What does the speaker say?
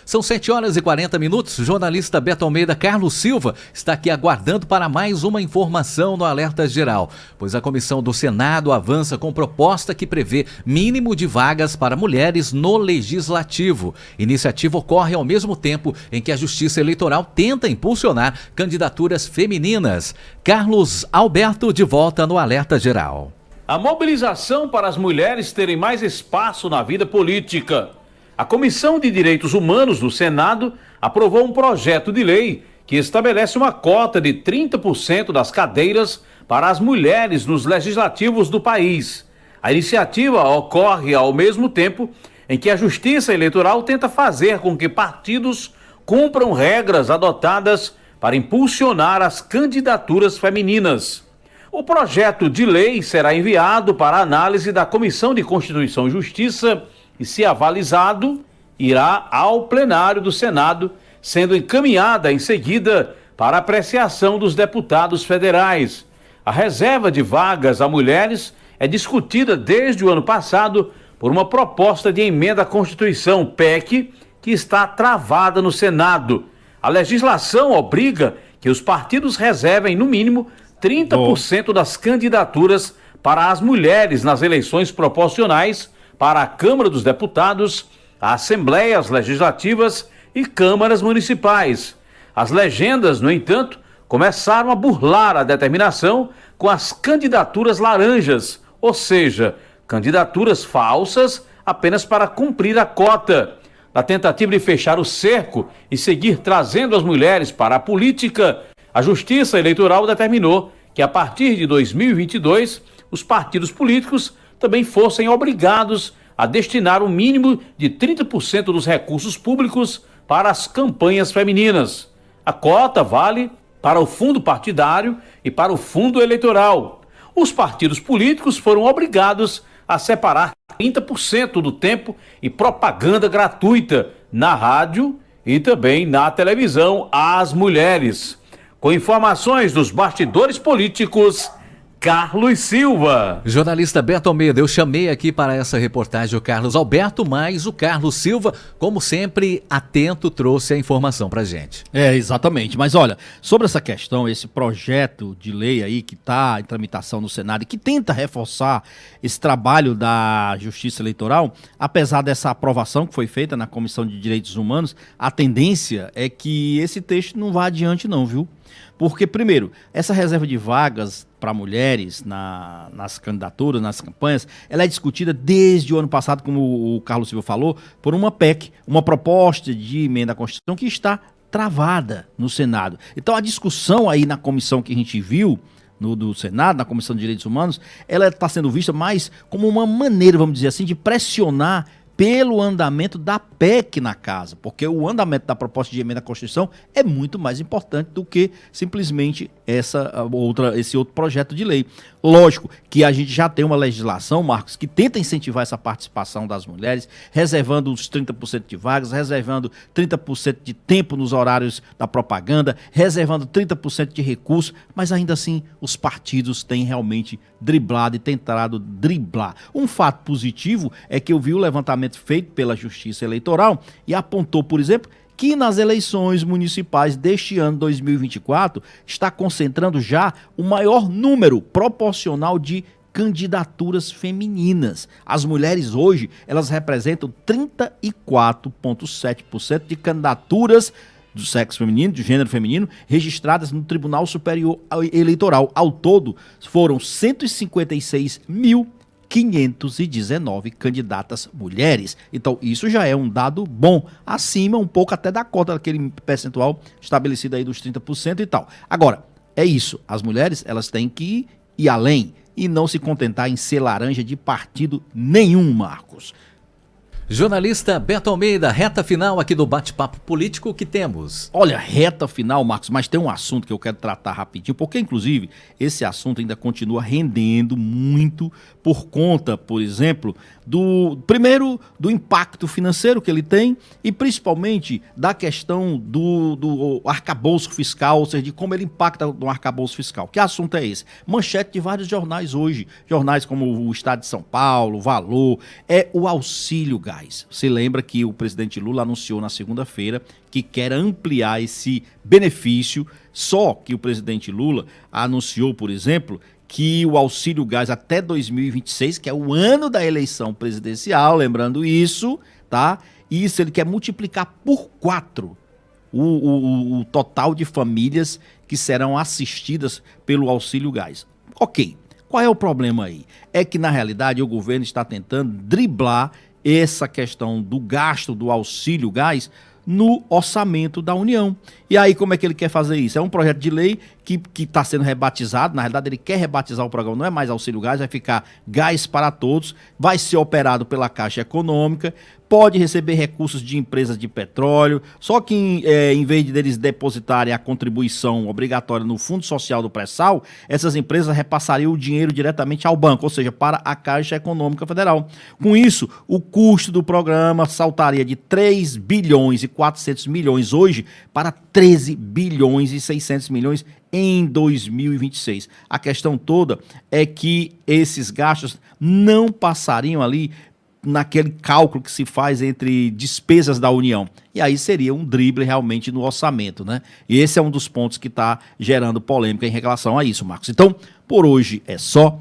São 7h40. Jornalista Beto Almeida Carlos Silva está aqui aguardando para mais uma informação no Alerta Geral, pois a comissão do Senado avança com proposta que prevê mínimo de vagas para mulheres no Legislativo. Iniciativa ocorre ao mesmo tempo em que a Justiça Eleitoral tenta impulsionar candidaturas femininas. Carlos Alberto de volta no Alerta Geral. A mobilização para as mulheres terem mais espaço na vida política. A Comissão de Direitos Humanos do Senado aprovou um projeto de lei que estabelece uma cota de 30% das cadeiras para as mulheres nos legislativos do país. A iniciativa ocorre ao mesmo tempo em que a Justiça Eleitoral tenta fazer com que partidos cumpram regras adotadas para impulsionar as candidaturas femininas. O projeto de lei será enviado para análise da Comissão de Constituição e Justiça e, se avalizado, irá ao plenário do Senado, sendo encaminhada em seguida para apreciação dos deputados federais. A reserva de vagas a mulheres é discutida desde o ano passado por uma proposta de emenda à Constituição, PEC, que está travada no Senado. A legislação obriga que os partidos reservem, no mínimo, 30% das candidaturas para as mulheres nas eleições proporcionais para a Câmara dos Deputados, Assembleias Legislativas e Câmaras Municipais. As legendas, no entanto, começaram a burlar a determinação com as candidaturas laranjas, ou seja, candidaturas falsas apenas para cumprir a cota. Na tentativa de fechar o cerco e seguir trazendo as mulheres para a política, a Justiça Eleitoral determinou que, a partir de 2022, os partidos políticos também fossem obrigados a destinar o mínimo de 30% dos recursos públicos para as campanhas femininas. A cota vale para o fundo partidário e para o fundo eleitoral. Os partidos políticos foram obrigados a separar 30% do tempo e propaganda gratuita na rádio e também na televisão às mulheres. Com informações dos bastidores políticos, Carlos Silva. Jornalista Beto Almeida, eu chamei aqui para essa reportagem o Carlos Alberto, mas o Carlos Silva, como sempre, atento, trouxe a informação pra gente. Exatamente. Mas olha, sobre essa questão, esse projeto de lei aí que está em tramitação no Senado e que tenta reforçar esse trabalho da Justiça Eleitoral, apesar dessa aprovação que foi feita na Comissão de Direitos Humanos, a tendência é que esse texto não vá adiante não, viu? Porque, primeiro, essa reserva de vagas para mulheres nas candidaturas, nas campanhas, ela é discutida desde o ano passado, como o Carlos Silva falou, por uma PEC, uma proposta de emenda à Constituição que está travada no Senado. Então, a discussão aí na comissão que a gente viu, do Senado, na Comissão de Direitos Humanos, ela está sendo vista mais como uma maneira, vamos dizer assim, de pressionar pelo andamento da PEC na casa, porque o andamento da proposta de emenda à Constituição é muito mais importante do que simplesmente esse outro projeto de lei. Lógico que a gente já tem uma legislação, Marcos, que tenta incentivar essa participação das mulheres, reservando os 30% de vagas, reservando 30% de tempo nos horários da propaganda, reservando 30% de recursos, mas ainda assim os partidos têm realmente driblado e tentado driblar. Um fato positivo é que eu vi o levantamento feito pela Justiça Eleitoral e apontou, por exemplo, que nas eleições municipais deste ano 2024 está concentrando já o maior número proporcional de candidaturas femininas. As mulheres hoje, elas representam 34,7% de candidaturas do sexo feminino, do gênero feminino, registradas no Tribunal Superior Eleitoral. Ao todo, foram 156.519 candidatas mulheres. Então, isso já é um dado bom, acima um pouco até da cota, daquele percentual estabelecido aí dos 30% e tal. Agora, é isso, as mulheres, elas têm que ir além e não se contentar em ser laranja de partido nenhum, Marcos. Jornalista Beto Almeida, reta final aqui do Bate-Papo Político que temos. Olha, reta final, Marcos, mas tem um assunto que eu quero tratar rapidinho, porque inclusive esse assunto ainda continua rendendo muito por conta, por exemplo, primeiro do impacto financeiro que ele tem e principalmente da questão do arcabouço fiscal, ou seja, de como ele impacta no arcabouço fiscal. Que assunto é esse? Manchete de vários jornais hoje, jornais como o Estado de São Paulo, Valor, é o auxílio gás. gás. Você lembra que o presidente Lula anunciou na segunda-feira que quer ampliar esse benefício, só que o presidente Lula anunciou, por exemplo, que o auxílio gás até 2026, que é o ano da eleição presidencial, lembrando isso, tá? Isso ele quer multiplicar por 4 o total de famílias que serão assistidas pelo auxílio gás. Ok, qual é o problema aí? É que, na realidade, o governo está tentando driblar essa questão do gasto do auxílio gás no orçamento da União. E aí, como é que ele quer fazer isso? É um projeto de lei que está sendo rebatizado. Na realidade, ele quer rebatizar o programa, não é mais auxílio gás, vai ficar gás para todos, vai ser operado pela Caixa Econômica, pode receber recursos de empresas de petróleo, só que em vez de eles depositarem a contribuição obrigatória no Fundo Social do Pré-Sal, essas empresas repassariam o dinheiro diretamente ao banco, ou seja, para a Caixa Econômica Federal. Com isso, o custo do programa saltaria de 3 bilhões e 400 milhões hoje para 13 bilhões e 600 milhões em 2026. A questão toda é que esses gastos não passariam ali naquele cálculo que se faz entre despesas da União. E aí seria um drible realmente no orçamento, né? E esse é um dos pontos que está gerando polêmica em relação a isso, Marcos. Então, por hoje é só.